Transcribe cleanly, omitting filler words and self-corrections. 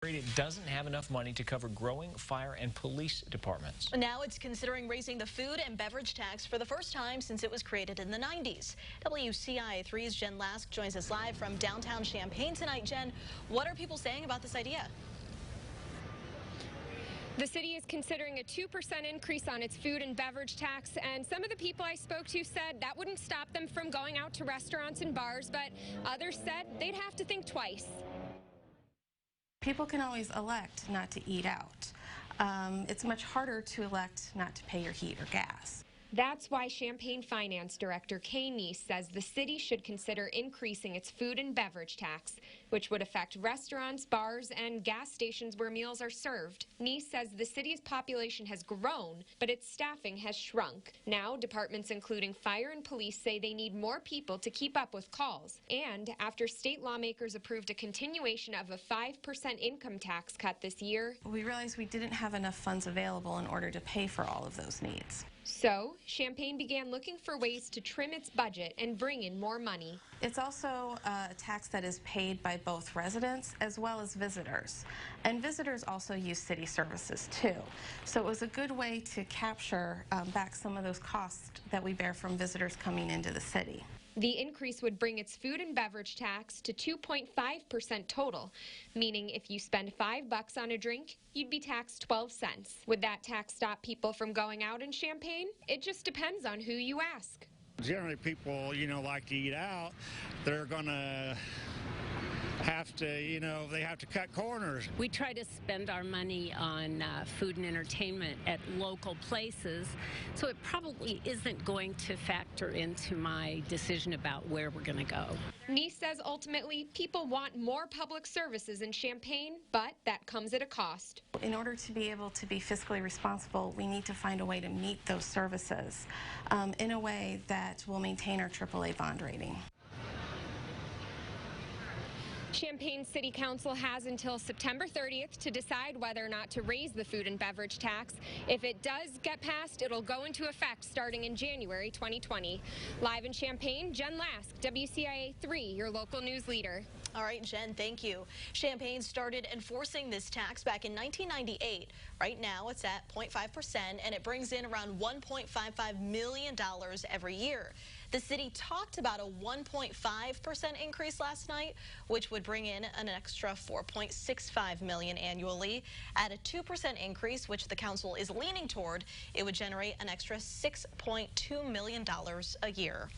It doesn't have enough money to cover growing fire and police departments. Now it's considering raising the food and beverage tax for the first time since it was created in the 90s. WCIA 3's Jen Lask joins us live from downtown Champaign tonight. Jen, what are people saying about this idea? The city is considering a 2% increase on its food and beverage tax, and some of the people I spoke to said that wouldn't stop them from going out to restaurants and bars, but others said they'd have to think twice. People can always elect not to eat out. It's much harder to elect not to pay your heat or gas. That's why Champaign Finance Director Kay Neese says the city should consider increasing its food and beverage tax, which would affect restaurants, bars, and gas stations where meals are served. Neese says the city's population has grown, but its staffing has shrunk. Now, departments including fire and police say they need more people to keep up with calls. And after state lawmakers approved a continuation of a 5% income tax cut this year, we realized we didn't have enough funds available in order to pay for all of those needs. So, Champaign began looking for ways to trim its budget and bring in more money. It's also a tax that is paid by both residents as well as visitors. And visitors also use city services too. So it was a good way to capture back some of those costs that we bear from visitors coming into the city. The increase would bring its food and beverage tax to 2.5% total, meaning if you spend $5 on a drink, you'd be taxed 12 cents. Would that tax stop people from going out in Champaign? It just depends on who you ask. Generally, people, like to eat out. They're going to have to, they have to cut corners. We try to spend our money on food and entertainment at local places, so it probably isn't going to factor into my decision about where we're going to go. Neese says ultimately people want more public services in Champaign, but that comes at a cost. In order to be able to be fiscally responsible, we need to find a way to meet those services in a way that will maintain our AAA bond rating. Champaign City Council has until September 30th to decide whether or not to raise the food and beverage tax. If it does get passed, it'll go into effect starting in January 2020. Live in Champaign, Jen Lask, WCIA 3, your local news leader. All right, Jen, thank you. Champaign started enforcing this tax back in 1998. Right now, it's at 0.5%, and it brings in around $1.55 million every year. The city talked about a 1.5% increase last night, which would bring in an extra $4.65 million annually. At a 2% increase, which the council is leaning toward, it would generate an extra $6.2 million a year.